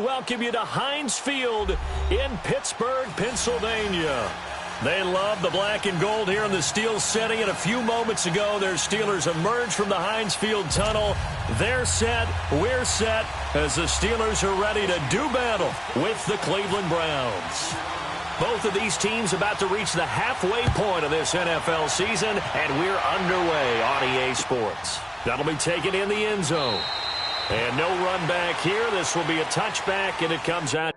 welcome you to Heinz Field in Pittsburgh, Pennsylvania. They love the black and gold here in the steel setting, and a few moments ago, their Steelers emerged from the Heinz Field tunnel. They're set, we're set, as the Steelers are ready to do battle with the Cleveland Browns. Both of these teams about to reach the halfway point of this NFL season, and we're underway on EA Sports. That'll be taken in the end zone. And no run back here. This will be a touchback, and it comes out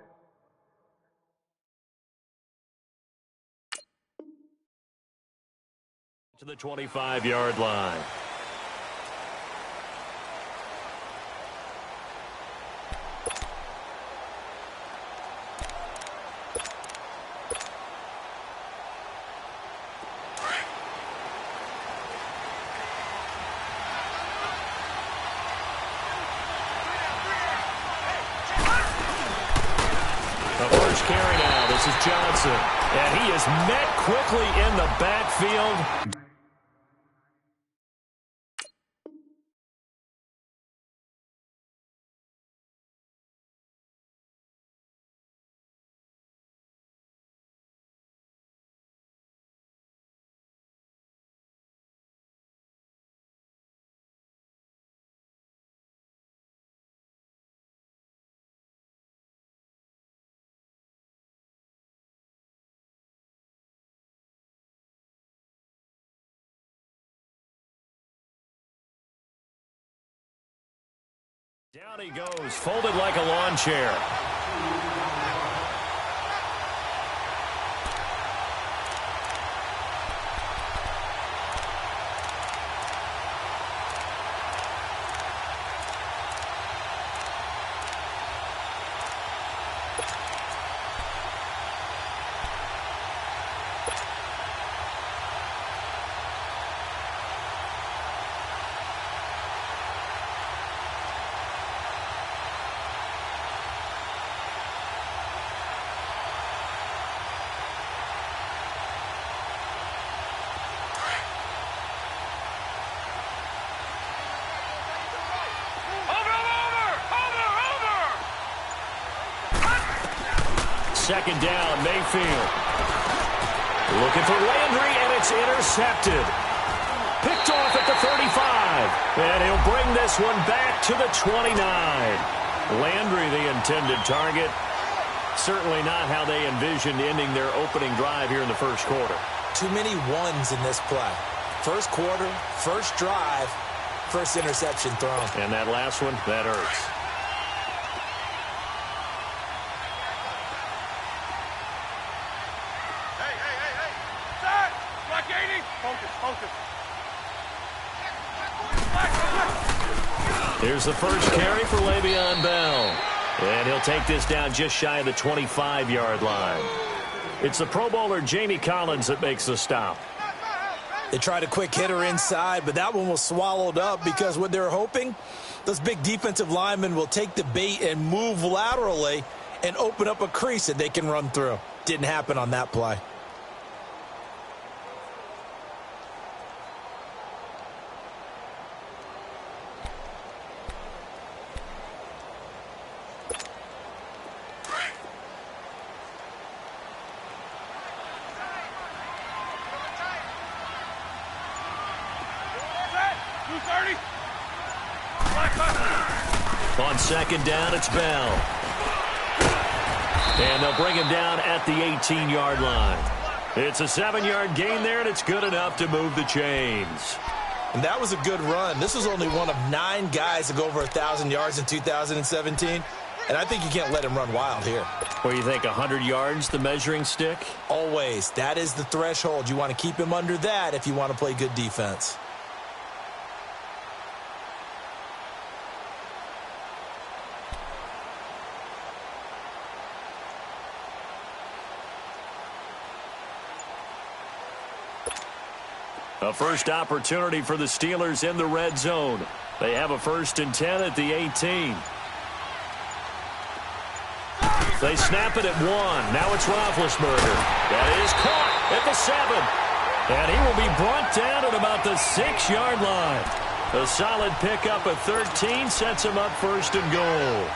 to the 25-yard line. Carry now. This is Johnson. And he is met quickly in the backfield. Down he goes, folded like a lawn chair. Second down, Mayfield. Looking for Landry, and it's intercepted. Picked off at the 35. And he'll bring this one back to the 29. Landry, the intended target. Certainly not how they envisioned ending their opening drive here in the first quarter. Too many ones in this play. First quarter, first drive, first interception thrown. And that last one, that hurts. Here's the first carry for Le'Veon Bell. And he'll take this down just shy of the 25-yard line. It's the Pro Bowler Jamie Collins that makes the stop. They tried a quick hitter inside, but that one was swallowed up because what they're hoping, those big defensive linemen will take the bait and move laterally and open up a crease that they can run through. Didn't happen on that play. On second down, it's Bell. And they'll bring him down at the 18-yard line. It's a 7-yard gain there, and it's good enough to move the chains. And that was a good run. This was only one of 9 guys to go over 1,000 yards in 2017. And I think you can't let him run wild here. What do you think, 100 yards, the measuring stick? Always. That is the threshold. You want to keep him under that if you want to play good defense. A first opportunity for the Steelers in the red zone. They have a 1st and 10 at the 18. They snap it at 1. Now it's Roethlisberger. That is caught at the 7. And he will be brought down at about the 6-yard line. A solid pickup at 13 sets him up 1st and goal.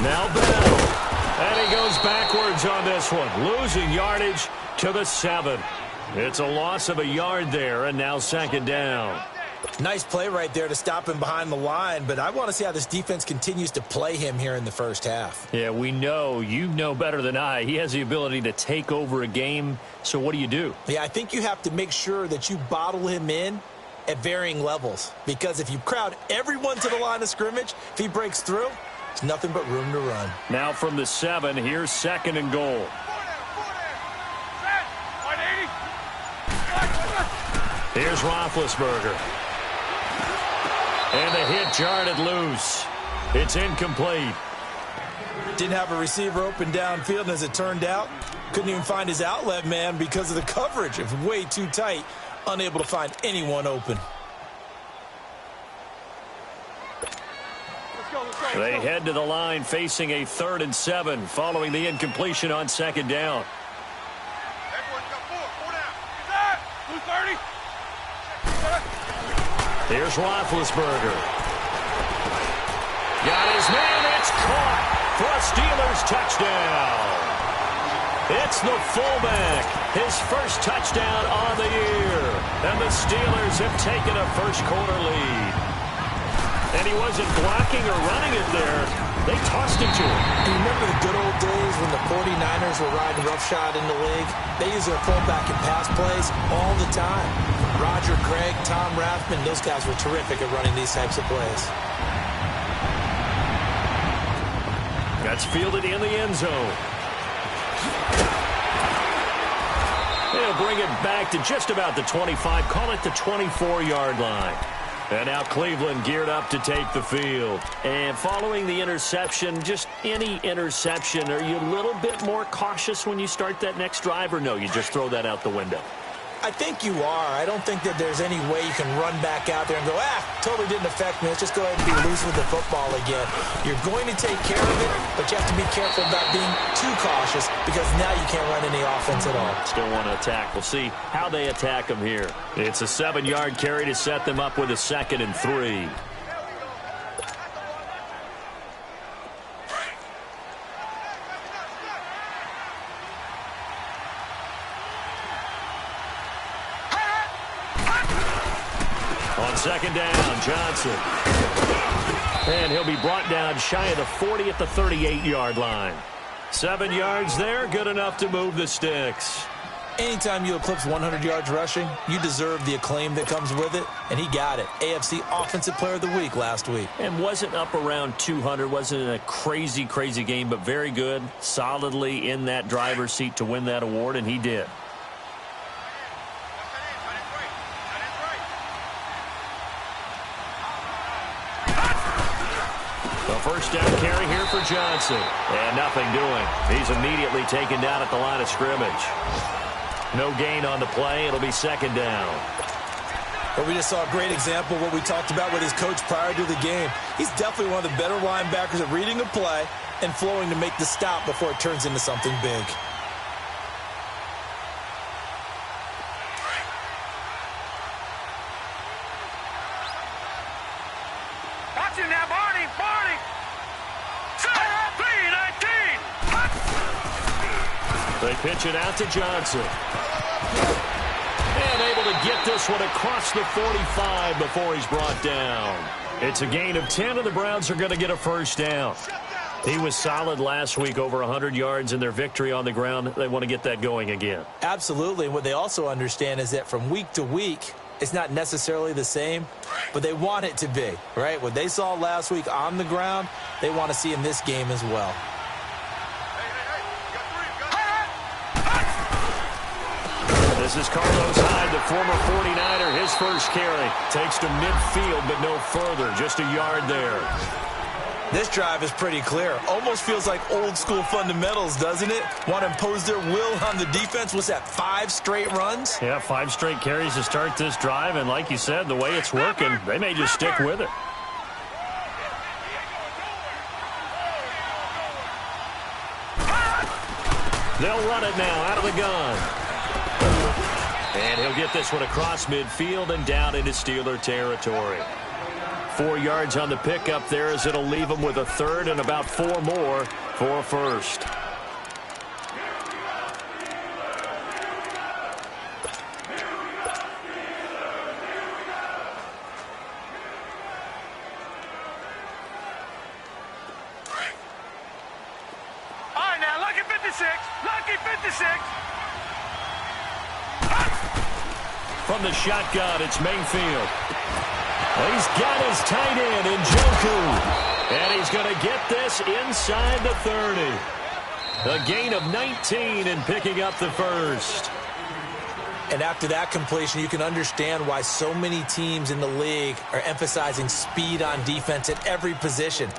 Now Bell. And he goes backwards on this one, losing yardage to the 7. It's a loss of a yard there, and now second down. Nice play right there to stop him behind the line, but I want to see how this defense continues to play him here in the first half. Yeah, we know. You know better than I. He has the ability to take over a game, so what do? Yeah, I think you have to make sure that you bottle him in at varying levels, because if you crowd everyone to the line of scrimmage, if he breaks through, there's nothing but room to run. Now from the 7, here's second and goal. Here's Roethlisberger. And the hit jarred it loose. It's incomplete. Didn't have a receiver open downfield, and as it turned out, couldn't even find his outlet man because of the coverage. It was way too tight, unable to find anyone open. They head to the line facing a 3rd and 7 following the incompletion on second down. Here's Roethlisberger. Got his man. It's caught for a Steelers touchdown. It's the fullback. His first touchdown on the year. And the Steelers have taken a first-quarter lead. And he wasn't blocking or running it there. They tossed it to him. You remember the good old days when the 49ers were riding roughshod in the league? They used their pullback and pass plays all the time. Roger Craig, Tom Rathman, those guys were terrific at running these types of plays. That's fielded in the end zone. They'll bring it back to just about the 25. Call it the 24-yard line. And now Cleveland geared up to take the field. And following the interception, just any interception, are you a little bit more cautious when you start that next drive, or no, you just throw that out the window? I think you are. I don't think that there's any way you can run back out there and go, totally didn't affect me. Let's just go ahead and be loose with the football again. You're going to take care of it, but you have to be careful about being too cautious because now you can't run any offense at all. Still want to attack. We'll see how they attack them here. It's a 7-yard carry to set them up with a 2nd and 3. On second down, Johnson. And he'll be brought down shy of the 40 at the 38-yard line. 7 yards there, good enough to move the sticks. Anytime you eclipse 100 yards rushing, you deserve the acclaim that comes with it, and he got it. AFC Offensive Player of the Week last week. And wasn't up around 200, wasn't in a crazy, crazy game, but very good, solidly in that driver's seat to win that award, and he did. First down carry here for Johnson. And nothing doing. He's immediately taken down at the line of scrimmage. No gain on the play. It'll be second down. But we just saw a great example of what we talked about with his coach prior to the game. He's definitely one of the better linebackers at reading a play and flowing to make the stop before it turns into something big. They pitch it out to Johnson. And able to get this one across the 45 before he's brought down. It's a gain of 10, and the Browns are going to get a first down. He was solid last week, over 100 yards in their victory on the ground. They want to get that going again. Absolutely. And what they also understand is that from week to week, it's not necessarily the same, but they want it to be, right? What they saw last week on the ground, they want to see in this game as well. This is Carlos Hyde, the former 49er. His first carry takes to midfield, but no further. Just a yard there. This drive is pretty clear. Almost feels like old school fundamentals, doesn't it? Want to impose their will on the defense. What's that, 5 straight runs? Yeah, 5 straight carries to start this drive. And like you said, the way it's working, they may just stick with it. They'll run it now out of the gun. And he'll get this one across midfield and down into Steeler territory. 4 yards on the pickup there, as it'll leave them with a third and about 4 more for a first. From the shotgun, it's Mayfield. He's got his tight end in Njoku. And he's going to get this inside the 30. A gain of 19 and picking up the first. And after that completion, you can understand why so many teams in the league are emphasizing speed on defense at every position.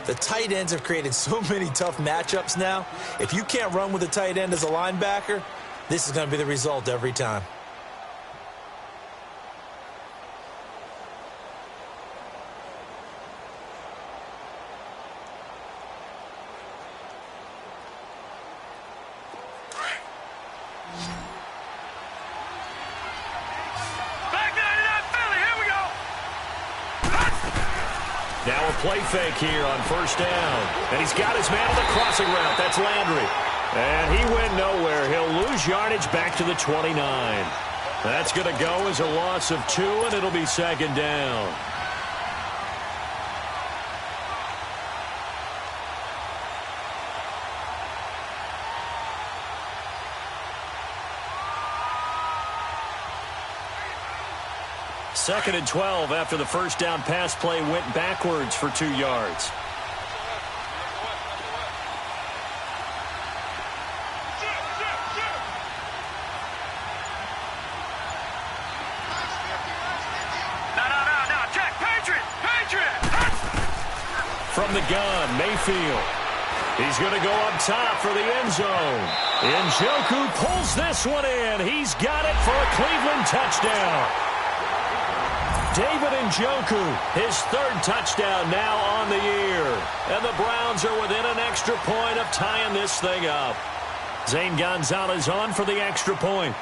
The tight ends have created so many tough matchups now. If you can't run with a tight end as a linebacker, this is going to be the result every time. Now a play fake here on first down. And he's got his man on the crossing route. That's Landry. And he went nowhere. He'll lose yardage back to the 29. That's going to go as a loss of 2, and it'll be second down. Second and 12 after the first down pass play went backwards for 2 yards. No, check, Patriot! From the gun, Mayfield. He's going to go up top for the end zone. Njoku pulls this one in. He's got it for a Cleveland touchdown. David Njoku, his 3rd touchdown now on the year. And the Browns are within an extra point of tying this thing up. Zane Gonzalez on for the extra point.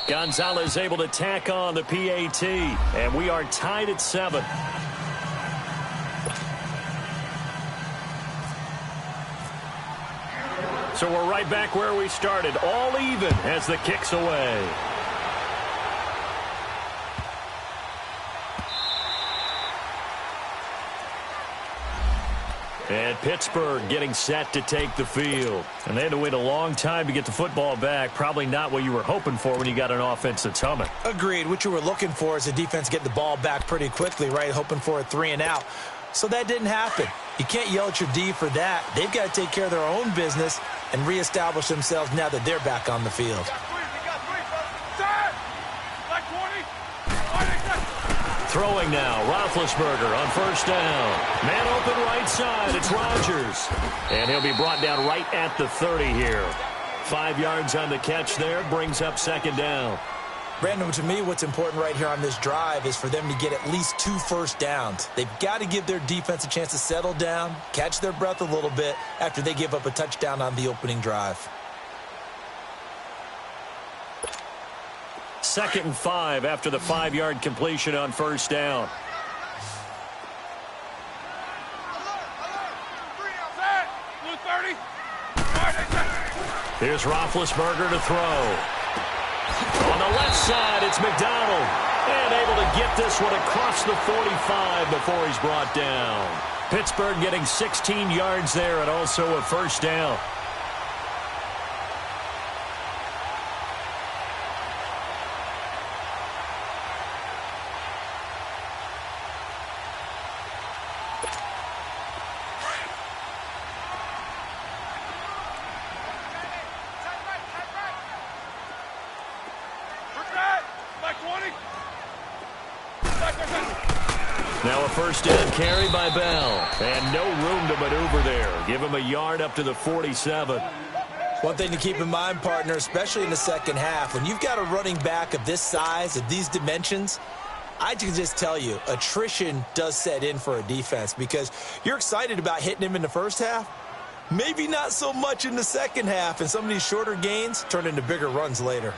Gonzalez able to tack on the PAT, and we are tied at 7. So we're right back where we started, all even as the kick's away. And Pittsburgh getting set to take the field. And they had to wait a long time to get the football back. Probably not what you were hoping for when you got an offense that's humming. Agreed. What you were looking for is the defense getting the ball back pretty quickly, right? Hoping for a 3 and out. So that didn't happen. You can't yell at your D for that. They've got to take care of their own business and reestablish themselves now that they're back on the field. Throwing now, Roethlisberger on first down. Man open right side, it's Rodgers. And he'll be brought down right at the 30 here. 5 yards on the catch there, brings up second down. Brandon, to me, what's important right here on this drive is for them to get at least 2 first downs. They've got to give their defense a chance to settle down, catch their breath a little bit after they give up a touchdown on the opening drive. 2nd and 5 after the 5-yard completion on first down. Here's Roethlisberger to throw. On the left side, it's McDonald. And able to get this one across the 45 before he's brought down. Pittsburgh getting 16 yards there and also a first down. Now a first down carry by Bell. And no room to maneuver there. Give him a yard up to the 47. One thing to keep in mind, partner, especially in the second half, when you've got a running back of this size, of these dimensions, I can just tell you, attrition does set in for a defense because you're excited about hitting him in the first half. Maybe not so much in the second half, and some of these shorter gains turn into bigger runs later.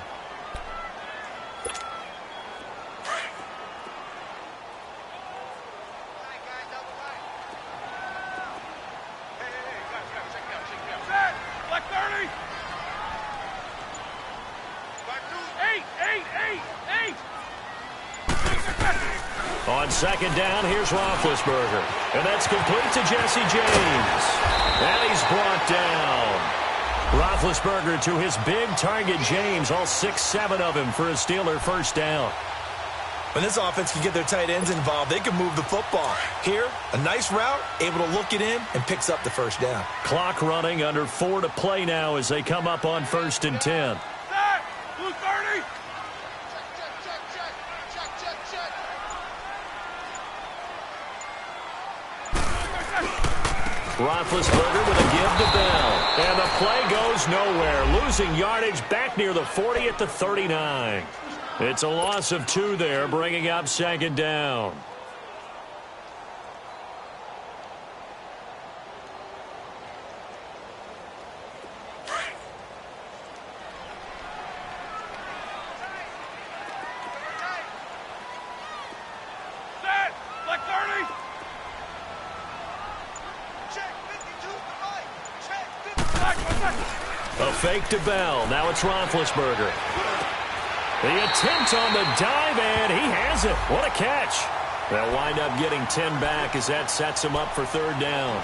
On second down, here's Roethlisberger. And that's complete to Jesse James. And he's brought down. Roethlisberger to his big target, James. All 6-7 of him for a Steeler first down. When this offense can get their tight ends involved, they can move the football. Here, a nice route, able to look it in, and picks up the first down. Clock running, under 4 to play now as they come up on 1st and 10. Blue 30. Roethlisberger with a give to Bell. And the play goes nowhere. Losing yardage back near the 40 at the 39. It's a loss of 2 there, bringing up second down. Set. Black 30. Check 52 to the right. Check 50. A fake to Bell. Now it's Roethlisberger. The attempt on the dive, and he has it. What a catch. They'll wind up getting 10 back as that sets him up for third down.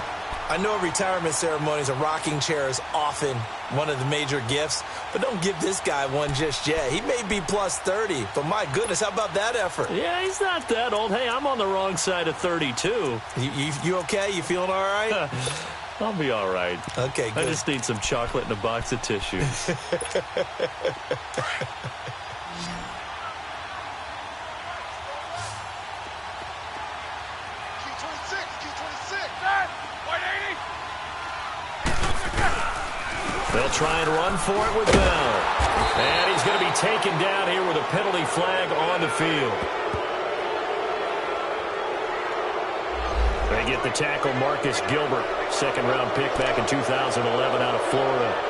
I know at retirement ceremonies, a rocking chair is often one of the major gifts, but don't give this guy one just yet. He may be plus 30, but my goodness, how about that effort? Yeah, he's not that old. Hey, I'm on the wrong side of 32. You okay? You feeling all right? I'll be all right. Okay, good. I just need some chocolate and a box of tissues. They'll try and run for it with Bell. And he's going to be taken down here with a penalty flag on the field. They get the tackle, Marcus Gilbert, second-round pick back in 2011 out of Florida.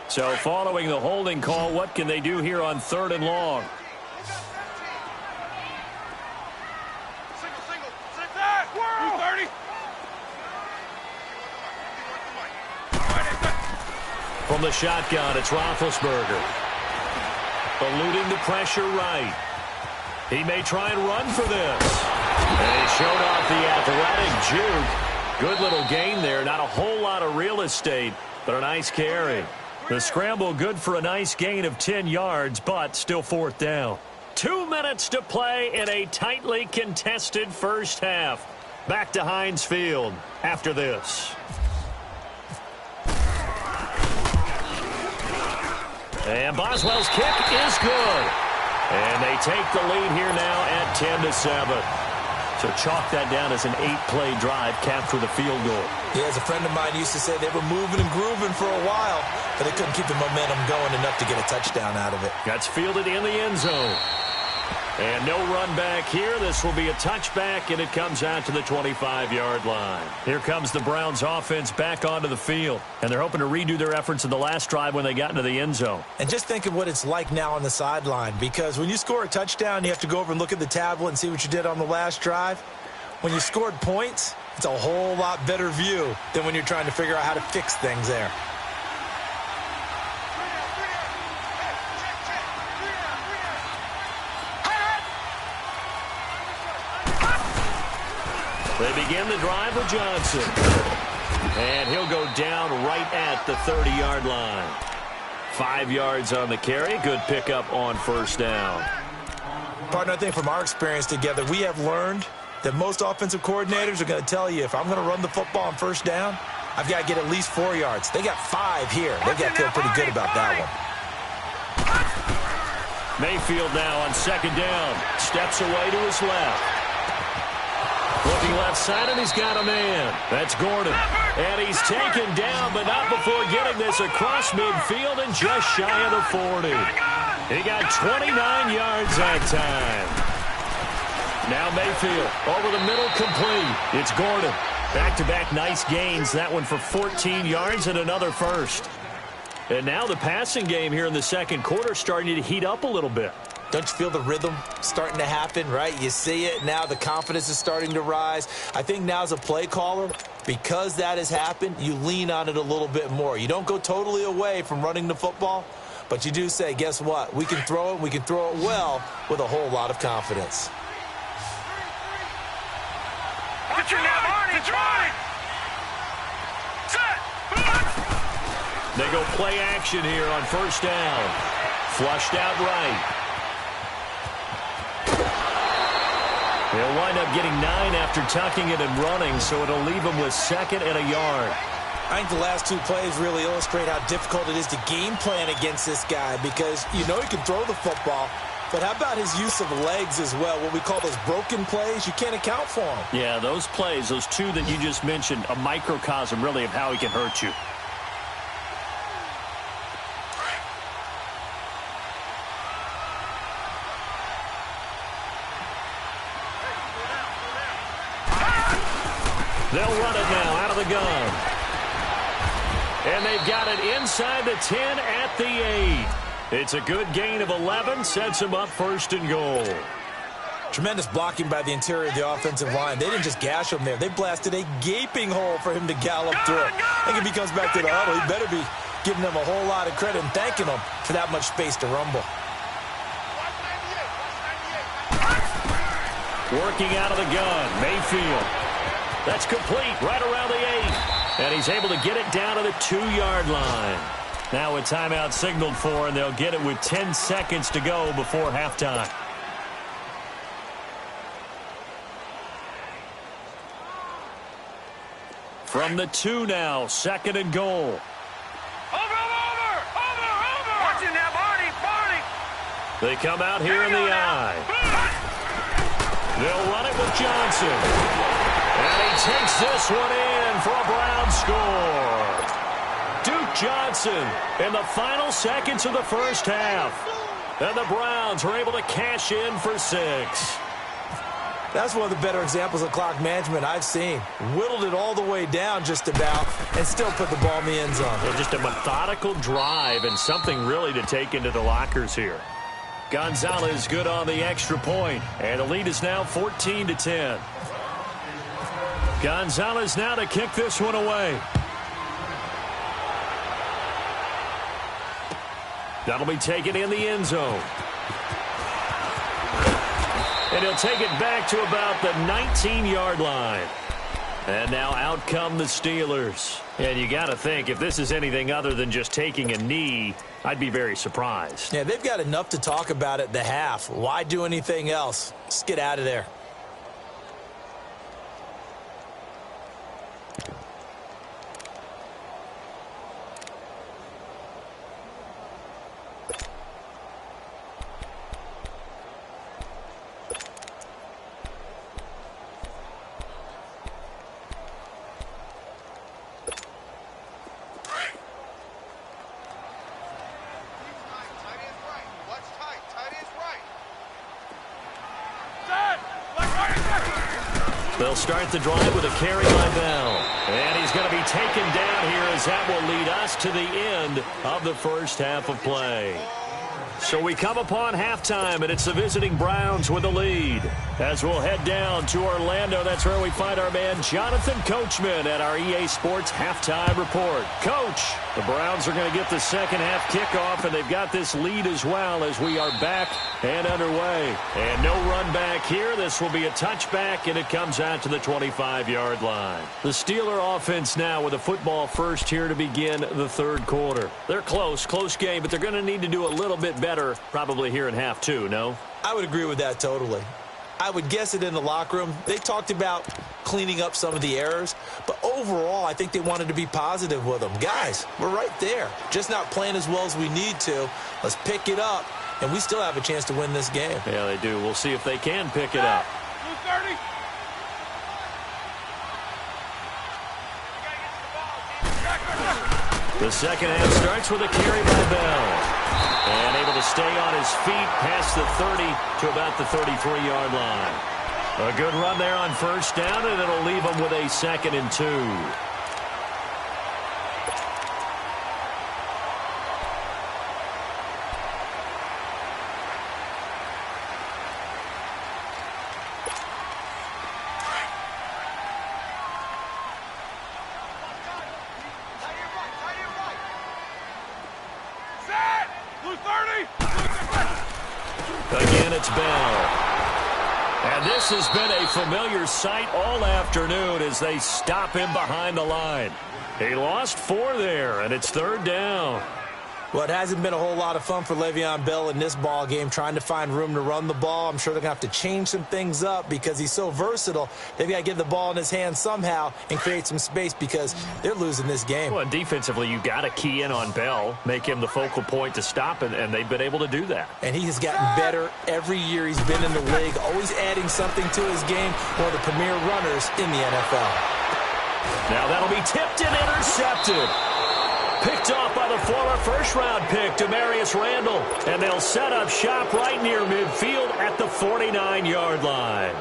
So following the holding call, what can they do here on 3rd and long? From the shotgun, it's Roethlisberger. Eluding the pressure right. He may try and run for this. And he showed off the athletic juke. Good little gain there. Not a whole lot of real estate, but a nice carry. The scramble good for a nice gain of 10 yards, but still 4th down. 2 minutes to play in a tightly contested first half. Back to Heinz Field after this. And Boswell's kick is good. And they take the lead here now at 10-7. So chalk that down as an 8-play drive capped with a field goal. Yeah, as a friend of mine used to say, they were moving and grooving for a while, but they couldn't keep the momentum going enough to get a touchdown out of it. That's fielded in the end zone. And no run back here. This will be a touchback, and it comes out to the 25-yard line. Here comes the Browns offense back onto the field, and they're hoping to redo their efforts in the last drive when they got into the end zone. And just think of what it's like now on the sideline, because when you score a touchdown, you have to go over and look at the tablet and see what you did on the last drive. When you scored points, it's a whole lot better view than when you're trying to figure out how to fix things there. They begin the drive with Johnson. And he'll go down right at the 30-yard line. 5 yards on the carry. Good pickup on first down. Partner, I think from our experience together, we have learned that most offensive coordinators are going to tell you, if I'm going to run the football on first down, I've got to get at least 4 yards. They got 5 here. They got to feel pretty good about that one. Mayfield now on second down. Steps away to his left. Looking left side, and he's got a man. That's Gordon. And he's taken down, but not before getting this across midfield and just shy of the 40. He got 29 yards that time. Now Mayfield over the middle, complete. It's Gordon. Back-to-back nice gains. That one for 14 yards and another first. And now the passing game here in the second quarter starting to heat up a little bit. Don't you feel the rhythm starting to happen, right? You see it. Now the confidence is starting to rise. I think now as a play caller, because that has happened, you lean on it a little bit more. You don't go totally away from running the football, but you do say, guess what? We can throw it. We can throw it well with a whole lot of confidence. Get your now, Marty. Drive. Set. They go play action here on first down. Flushed out right. They'll wind up getting 9 after tucking it and running, so it'll leave them with 2nd and a yard. I think the last 2 plays really illustrate how difficult it is to game plan against this guy because you know he can throw the football, but how about his use of legs as well? What we call those broken plays, you can't account for them. Yeah, those plays, those 2 that you just mentioned, a microcosm really of how he can hurt you. They'll run it now out of the gun. And they've got it inside the 10 at the 8. It's a good gain of 11, sets them up 1st and goal. Tremendous blocking by the interior of the offensive line. They didn't just gash him there. They blasted a gaping hole for him to gallop through. I think if he comes back to the huddle, he better be giving them a whole lot of credit and thanking them for that much space to rumble. Working out of the gun, Mayfield. That's complete right around the 8. And he's able to get it down to the 2-yard line. Now a timeout signaled for, and they'll get it with 10 seconds to go before halftime. From the 2 now, 2nd and goal. Over. Watch it now, Barney. They come out here in the eye. They'll run it with Johnson. And he takes this one in for a Brown score. Duke Johnson in the final seconds of the first half. And the Browns are able to cash in for 6. That's one of the better examples of clock management I've seen. Whittled it all the way down just about and still put the ball in the end zone. Yeah, just a methodical drive and something really to take into the lockers here. Gonzalez good on the extra point, and the lead is now 14-10. Gonzalez now to kick this one away. That'll be taken in the end zone. And he'll take it back to about the 19-yard line. And now out come the Steelers. And you got to think, if this is anything other than just taking a knee, I'd be very surprised. Yeah, they've got enough to talk about at the half. Why do anything else? Just get out of there. They'll start the drive with a carry by Bell. And he's going to be taken down here as that will lead us to the end of the first half of play. So we come upon halftime, and it's the visiting Browns with the lead. As we'll head down to Orlando, that's where we find our man Jonathan Coachman at our EA Sports Halftime Report. Coach, the Browns are going to get the second half kickoff, and they've got this lead as well as we are back and underway. And no run back here. This will be a touchback, and it comes out to the 25-yard line. The Steeler offense now with a football first here to begin the third quarter. They're close game, but they're going to need to do a little bit better probably here in half 2, no? I would agree with that totally. I would guess it in the locker room. They talked about cleaning up some of the errors, but overall, I think they wanted to be positive with them. Guys, we're right there. Just not playing as well as we need to. Let's pick it up, and we still have a chance to win this game. Yeah, they do. We'll see if they can pick it up. The second half starts with a carry by Bell. And able to stay on his feet past the 30 to about the 33-yard line. A good run there on first down, and it'll leave him with a 2nd and 2. Again, it's Bell. And this has been a familiar sight all afternoon as they stop him behind the line. He lost 4 there, and it's 3rd down. Well, it hasn't been a whole lot of fun for Le'Veon Bell in this ball game, trying to find room to run the ball. I'm sure they're going to have to change some things up because he's so versatile. They've got to get the ball in his hands somehow and create some space because they're losing this game. Well, defensively, you got to key in on Bell, make him the focal point to stop, and they've been able to do that. And he has gotten better every year he's been in the league, always adding something to his game. One of the premier runners in the NFL. Now that'll be tipped and intercepted. Picked off by the former first-round pick, Demarius Randall. And they'll set up shop right near midfield at the 49-yard line.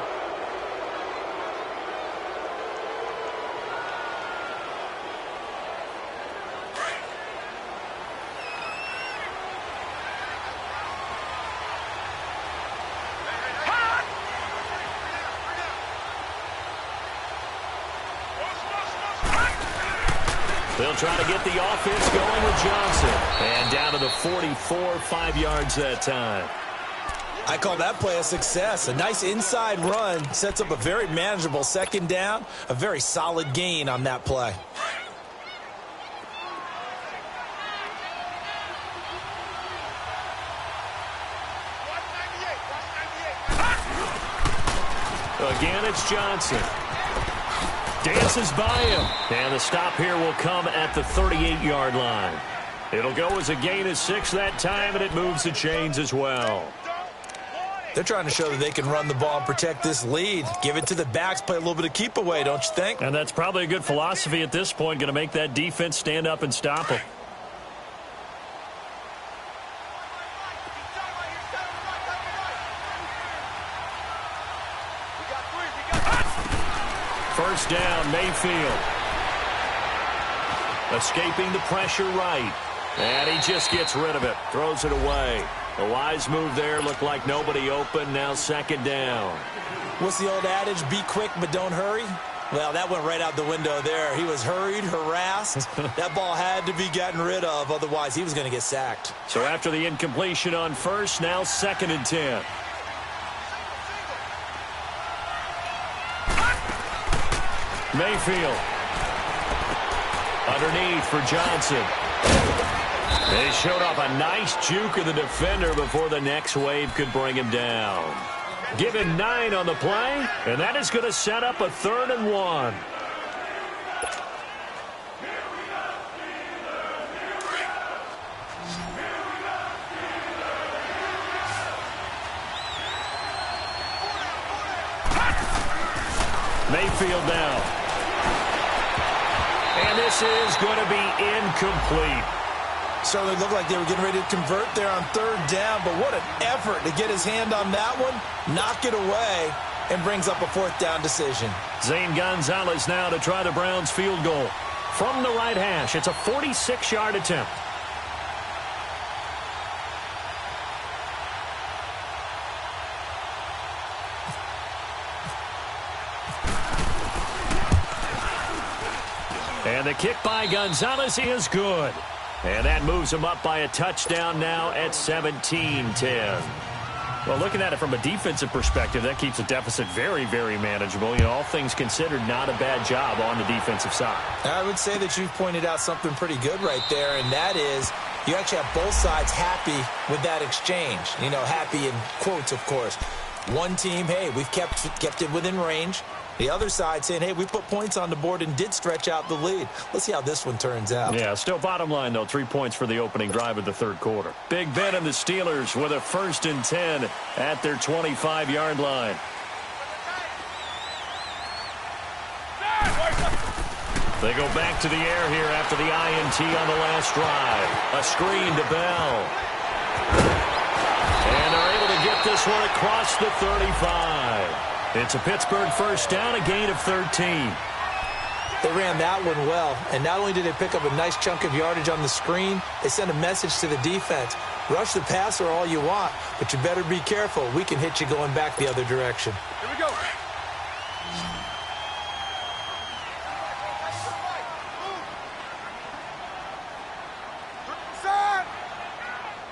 They'll try to get the offense going with Johnson. And down to the 44, 5 yards that time. I call that play a success. A nice inside run sets up a very manageable 2nd down. A very solid gain on that play. Again, it's Johnson. Dances by him. And the stop here will come at the 38-yard line. It'll go as a gain of 6 that time, and it moves the chains as well. They're trying to show that they can run the ball and protect this lead. Give it to the backs, play a little bit of keep away, don't you think? And that's probably a good philosophy at this point, going to make that defense stand up and stop them. First down, Mayfield. Escaping the pressure right. And he just gets rid of it. Throws it away. A wise move there. Looked like nobody open. Now 2nd down. What's the old adage? Be quick, but don't hurry. Well, that went right out the window there. He was hurried, harassed. That ball had to be gotten rid of. Otherwise, he was going to get sacked. So after the incompletion on first, now 2nd and 10. Mayfield. Underneath for Johnson. They showed off a nice juke of the defender before the next wave could bring him down. Given 9 on the play, and that is going to set up a 3rd and 1. Mayfield now. And this is going to be incomplete. Certainly looked like they were getting ready to convert there on 3rd down, but what an effort to get his hand on that one, knock it away, and brings up a 4th down decision. Zane Gonzalez now to try the Browns field goal. From the right hash, it's a 46-yard attempt. And the kick by Gonzalez is good. And that moves him up by a touchdown now at 17-10. Well, looking at it from a defensive perspective, that keeps the deficit very, very manageable. You know, all things considered, not a bad job on the defensive side. I would say that you've pointed out something pretty good right there, and that is you actually have both sides happy with that exchange. You know, happy in quotes, of course. One team, hey, we've kept it within range. The other side saying, hey, we put points on the board and did stretch out the lead. Let's see how this one turns out. Yeah, still bottom line, though, 3 points for the opening drive of the 3rd quarter. Big Ben and the Steelers with a 1st and 10 at their 25-yard line. They go back to the air here after the INT on the last drive. A screen to Bell. And they're able to get this one across the 35. It's a Pittsburgh 1st down, a gain of 13. They ran that one well, and not only did they pick up a nice chunk of yardage on the screen, they sent a message to the defense. Rush the passer all you want, but you better be careful. We can hit you going back the other direction. Here we go. Side.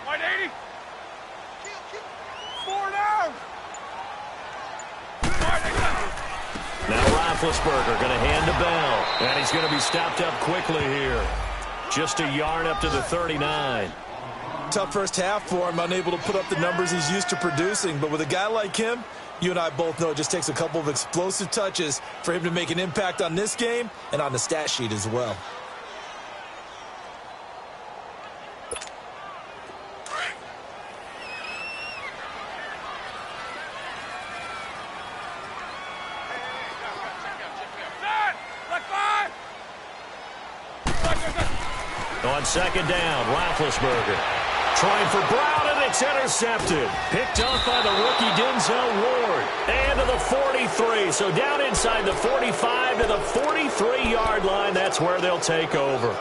180. 4. Roethlisberger going to hand to Bell. And he's going to be stopped up quickly here. Just a yard up to the 39. Tough first half for him, unable to put up the numbers he's used to producing. But with a guy like him, you and I both know it just takes a couple of explosive touches for him to make an impact on this game and on the stat sheet as well. On second down, Roethlisberger trying for Brown, and it's intercepted. Picked off by the rookie Denzel Ward. And to the 43. So down inside the 45 to the 43-yard line. That's where they'll take over.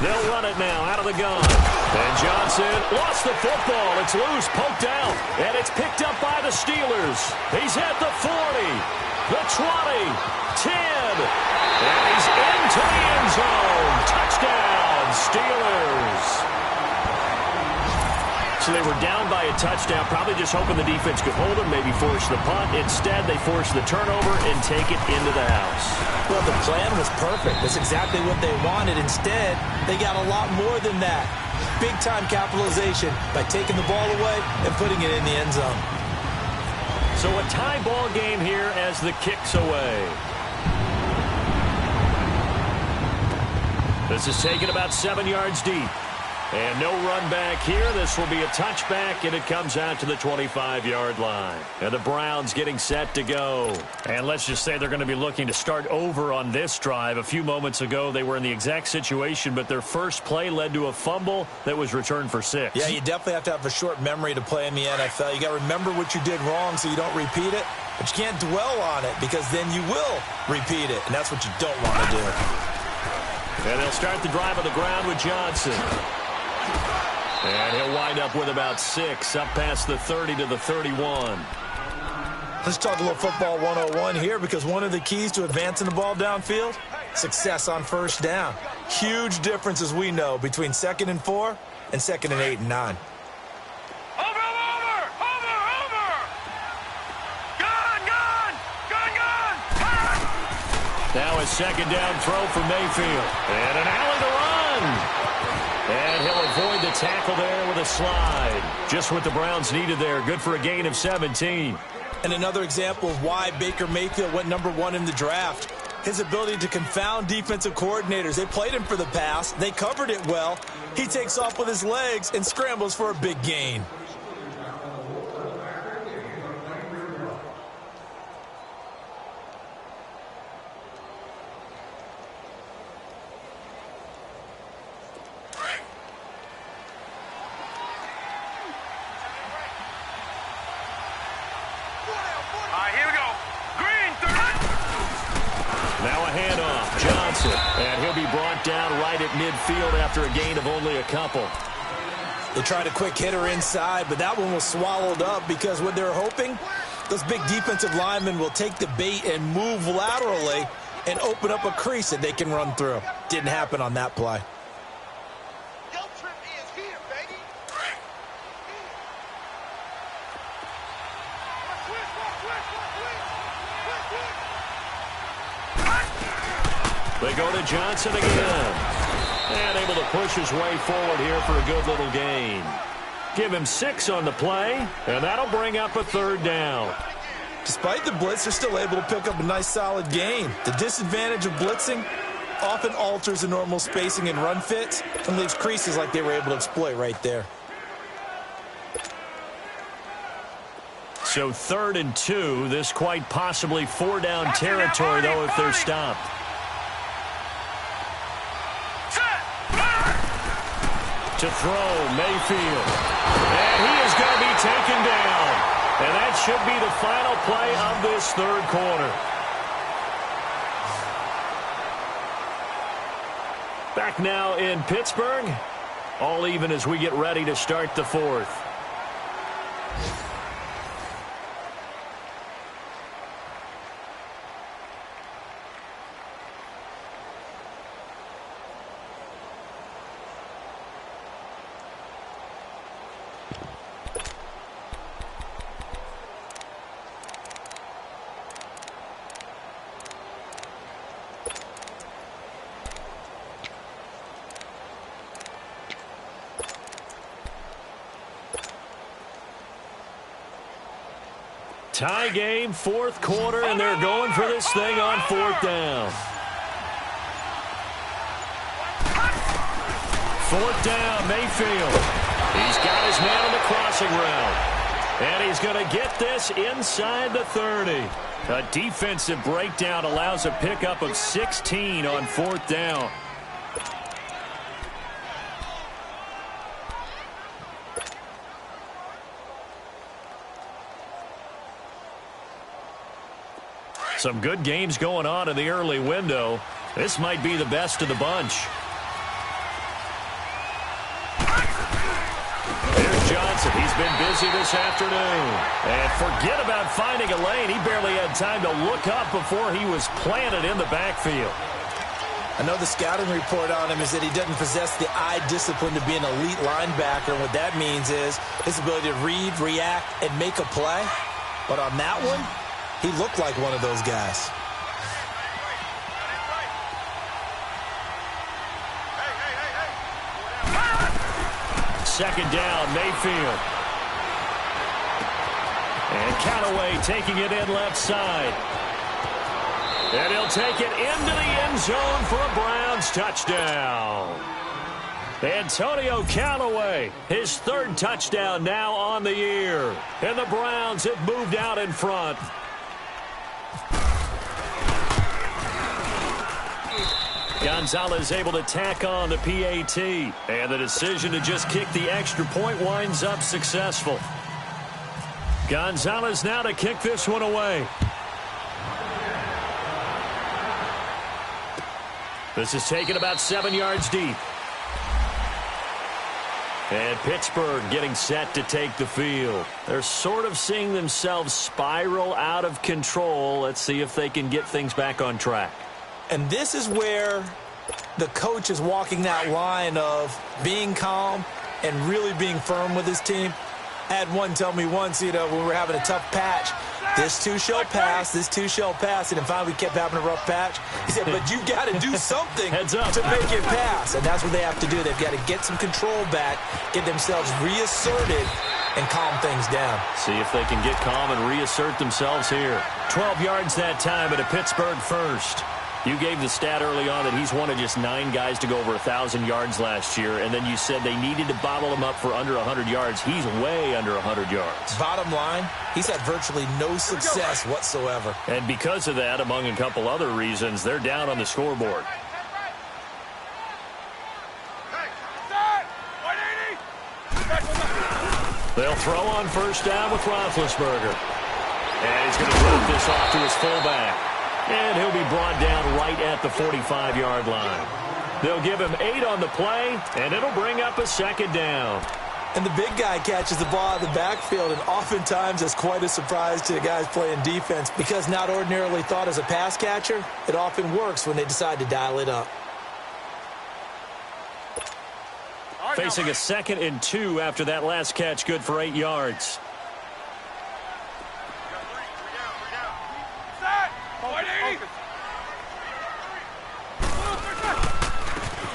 They'll run it now out of the gun. And Johnson lost the football. It's loose, poked out, and it's picked up by the Steelers. He's at the 40, the 20, 10, and he's into the end zone. Touchdown, Steelers. So they were down by a touchdown, probably just hoping the defense could hold them, maybe force the punt. Instead, they forced the turnover and take it into the house. Well, the plan was perfect. That's exactly what they wanted. Instead, they got a lot more than that. Big-time capitalization by taking the ball away and putting it in the end zone. So a tie ball game here as the kick's away. This is taken about 7 yards deep. And no run back here. This will be a touchback, and it comes out to the 25-yard line. And the Browns getting set to go. And let's just say they're going to be looking to start over on this drive. A few moments ago, they were in the exact situation, but their first play led to a fumble that was returned for 6. Yeah, you definitely have to have a short memory to play in the NFL. You got to remember what you did wrong so you don't repeat it. But you can't dwell on it because then you will repeat it, and that's what you don't want to do. And they'll start the drive on the ground with Johnson. And he'll wind up with about 6, up past the 30 to the 31. Let's talk a little football 101 here, because one of the keys to advancing the ball downfield, success on first down. Huge difference, as we know, between 2nd and 4 and 2nd and 8 and 9. Now a second down throw for Mayfield. And an alley to run. And he'll avoid the tackle there with a slide. Just what the Browns needed there. Good for a gain of 17. And another example of why Baker Mayfield went #1 in the draft. His ability to confound defensive coordinators. They played him for the pass. They covered it well. He takes off with his legs and scrambles for a big gain. Here we go. Green, 30. Now a handoff. Johnson. And he'll be brought down right at midfield after a gain of only a couple. They tried a quick hitter inside, but that one was swallowed up because what they're hoping, those big defensive linemen will take the bait and move laterally and open up a crease that they can run through. Didn't happen on that play. Your trip is here, baby. They go to Johnson again. And able to push his way forward here for a good little gain. Give him 6 on the play, and that'll bring up a 3rd down. Despite the blitz, they're still able to pick up a nice solid gain. The disadvantage of blitzing often alters the normal spacing and run fits and leaves creases like they were able to exploit right there. So 3rd and 2, this quite possibly 4-down territory, though, if they're stopped. To throw, Mayfield. And he is going to be taken down. And that should be the final play of this 3rd quarter. Back now in Pittsburgh. All even as we get ready to start the 4th. Tie game, fourth quarter, and they're going for this thing on fourth down. Fourth down, Mayfield. He's got his man on the crossing route. And he's going to get this inside the 30. A defensive breakdown allows a pickup of 16 on fourth down. Some good games going on in the early window. This might be the best of the bunch. Here's Johnson. He's been busy this afternoon. And forget about finding a lane. He barely had time to look up before he was planted in the backfield. I know the scouting report on him is that he doesn't possess the eye discipline to be an elite linebacker. What that means is his ability to read, react, and make a play. But on that one, he looked like one of those guys. Second down, Mayfield. And Callaway taking it in left side. And he'll take it into the end zone for a Browns touchdown. Antonio Callaway, his third touchdown now on the year. And the Browns have moved out in front. Gonzalez able to tack on the PAT. And the decision to just kick the extra point winds up successful. Gonzalez now to kick this one away. This is taken about 7 yards deep. And Pittsburgh getting set to take the field. They're sort of seeing themselves spiral out of control. Let's see if they can get things back on track. And this is where the coach is walking that line of being calm and really being firm with his team. I had one tell me once, when we were having a tough patch, this too shall pass, this too shall pass. And then finally we kept having a rough patch. He said, but you got to do something to make it pass. And that's what they have to do. They've got to get some control back, get themselves reasserted, and calm things down. See if they can get calm and reassert themselves here. 12 yards that time at a Pittsburgh first. You gave the stat early on that he's one of just 9 guys to go over 1,000 yards last year, and then you said they needed to bottle him up for under 100 yards. He's way under 100 yards. Bottom line, he's had virtually no success whatsoever. And because of that, among a couple other reasons, they're down on the scoreboard. They'll throw on first down with Roethlisberger. And he's going to drop this off to his fullback. And he'll be brought down right at the 45-yard line. They'll give him 8 on the play, and it'll bring up a second down. And the big guy catches the ball out of the backfield, and oftentimes it's quite a surprise to the guys playing defense because not ordinarily thought as a pass catcher, it often works when they decide to dial it up. Facing a 2nd and 2 after that last catch, good for 8 yards.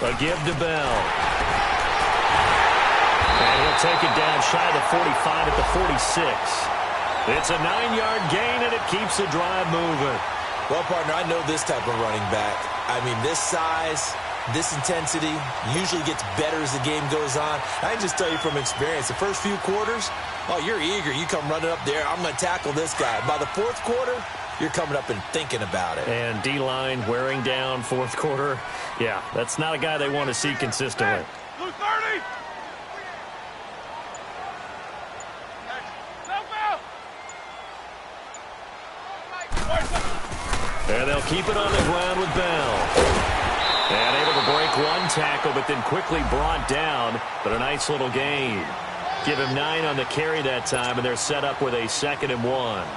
A give to Bell. And he'll take it down shy of the 45 at the 46. It's a 9-yard gain, and it keeps the drive moving. Well, partner, I know this type of running back. I mean, this size, this intensity usually gets better as the game goes on. I can just tell you from experience, the first few quarters, oh, you're eager. You come running up there. I'm going to tackle this guy. By the fourth quarter, you're coming up and thinking about it. And D-line wearing down fourth quarter. Yeah, that's not a guy they want to see consistently. Blue 30. And they'll keep it on the ground with Bell. And able to break one tackle, but then quickly brought down. But a nice little gain. Give him 9 on the carry that time, and they're set up with a 2nd and 1. Okay,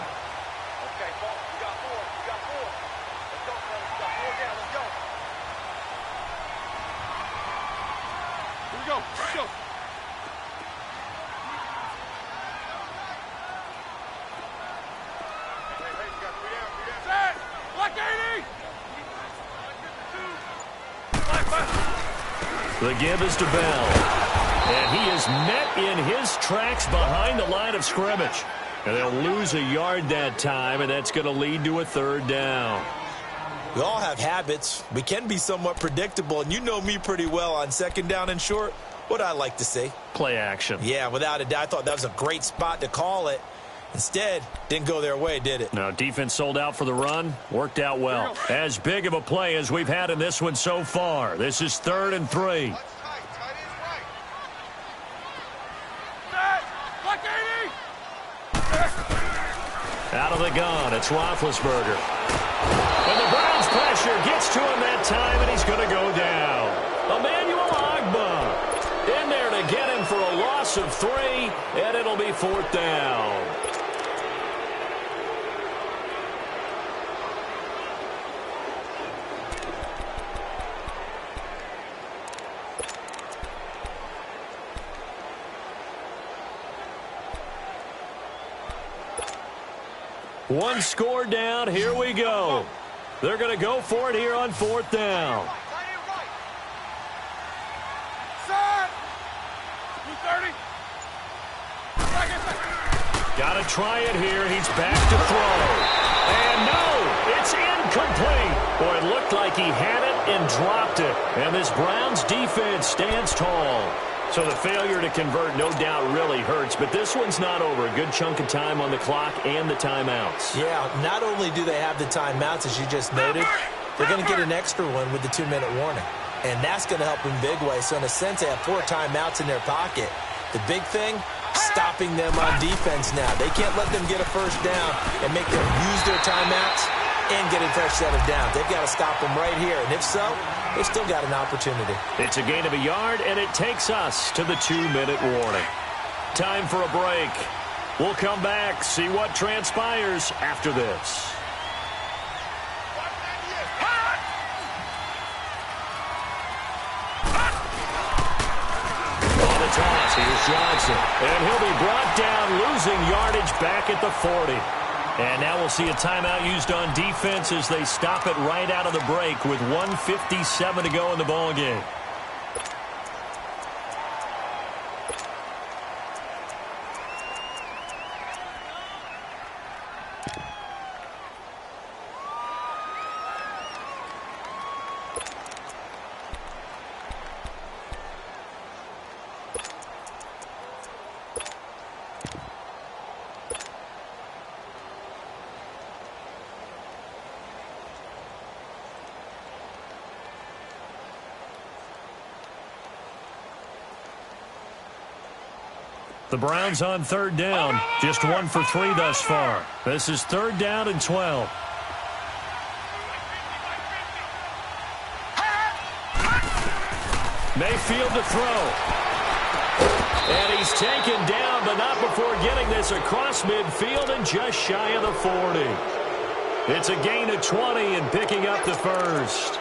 Paul, you got 4. You got 4. Let's go, fellas. You got 4 down. Let's go. Here we go. Let's go. Hey, you got 3 down. 3 down. Set. Black 80. The give is to Bell. And he is met in his tracks behind the line of scrimmage. And they'll lose a yard that time, and that's going to lead to a 3rd down. We all have habits. We can be somewhat predictable, and you know me pretty well on 2nd down and short. What I like to say? Play action. Yeah, without a doubt. I thought that was a great spot to call it. Instead, didn't go their way, did it? No, defense sold out for the run. Worked out well. As big of a play as we've had in this one so far. This is 3rd and 3. Tight end's right. Set. Black 80. Out of the gun, it's Roethlisberger. And the Browns pressure gets to him that time, and he's going to go down. Emmanuel Ogbah in there to get him for a loss of 3, and it'll be 4th down. One score down. Here we go. They're going to go for it here on 4th down. Tight end right. Set. 230. Got to try it here. He's back to throw. And no, it's incomplete. Boy, it looked like he had it and dropped it. And this Browns defense stands tall. So the failure to convert, no doubt, really hurts. But this one's not over. A good chunk of time on the clock and the timeouts. Yeah, not only do they have the timeouts, as you just noted, they're going to get an extra one with the 2-minute warning. And that's going to help in big way. So in a sense, they have 4 timeouts in their pocket. The big thing, stopping them on defense now. They can't let them get a 1st down and make them use their timeouts and get a fresh set of downs. They've got to stop them right here. And if so, they've still got an opportunity. It's a gain of a yard, and it takes us to the 2-minute warning. Time for a break. We'll come back, see what transpires after this. On the toss, here's Johnson. And he'll be brought down, losing yardage back at the 40. And now we'll see a timeout used on defense as they stop it right out of the break with 1:57 to go in the ballgame. The Browns on 3rd down. Just 1 for 3 thus far. This is 3rd down and 12. Mayfield to throw. And he's taken down, but not before getting this across midfield and just shy of the 40. It's a gain of 20 and picking up the 1st.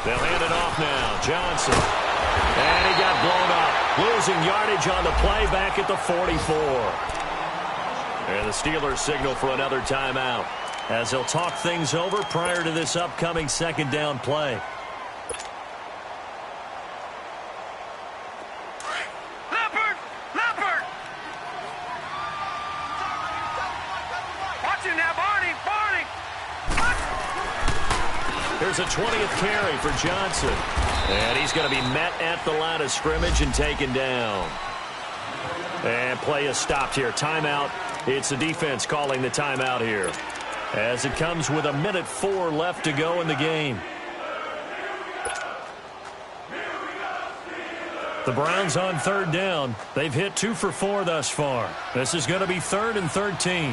They'll hand it off now. Johnson. And he got blown up. Losing yardage on the play back at the 44. And the Steelers signal for another timeout as they'll talk things over prior to this upcoming 2nd down play. Here's a 20th carry for Johnson. And he's going to be met at the line of scrimmage and taken down. And play is stopped here. Timeout. It's the defense calling the timeout here, as it comes with 1:04 left to go in the game. The Browns on third down. They've hit 2 for 4 thus far. This is going to be 3rd and 13.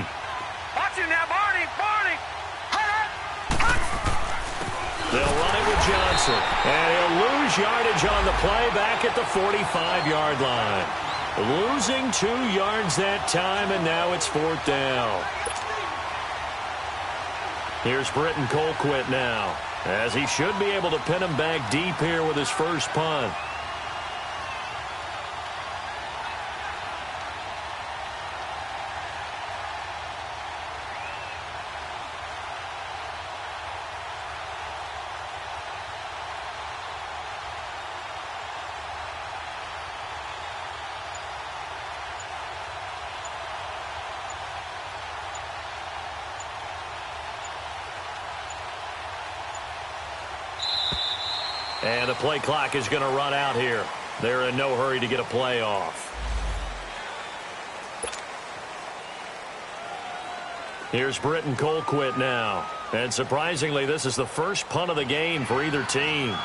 Watch it now, Barney. They'll run it with Johnson. And he'll lose yardage on the play back at the 45-yard line. Losing 2 yards that time, and now it's 4th down. Here's Britton Colquitt now, as he should be able to pin him back deep here with his first punt. And the play clock is going to run out here. They're in no hurry to get a play off. Here's Britton Colquitt now. And surprisingly, this is the first punt of the game for either team.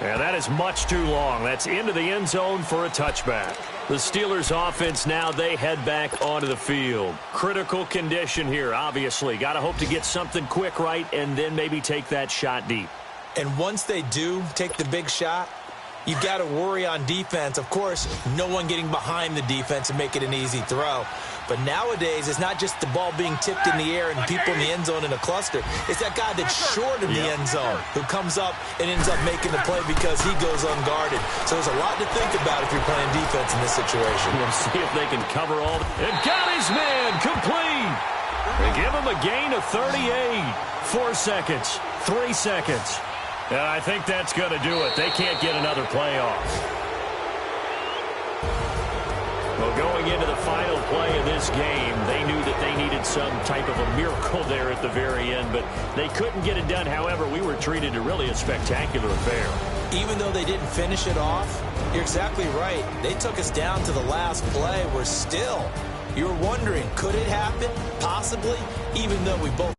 And that is much too long. That's into the end zone for a touchback. The Steelers offense now, they head back onto the field. Critical condition here, obviously. Got to hope to get something quick right and then maybe take that shot deep. And once they do take the big shot, you've got to worry on defense. Of course, no one getting behind the defense and make it an easy throw. But nowadays, it's not just the ball being tipped in the air and people in the end zone in a cluster. It's that guy that's short of the end zone who comes up and ends up making the play because he goes unguarded. So there's a lot to think about if you're playing defense in this situation. We'll see if they can cover all. And got his man complete. They give him a gain of 38. 4 seconds. 3 seconds. And I think that's going to do it. They can't get another play off. Well, going into the final play of this game, they knew that they needed some type of a miracle there at the very end, but they couldn't get it done. However, we were treated to really a spectacular affair. Even though they didn't finish it off, you're exactly right. They took us down to the last play. We're still, you're wondering, could it happen? Possibly, even though we both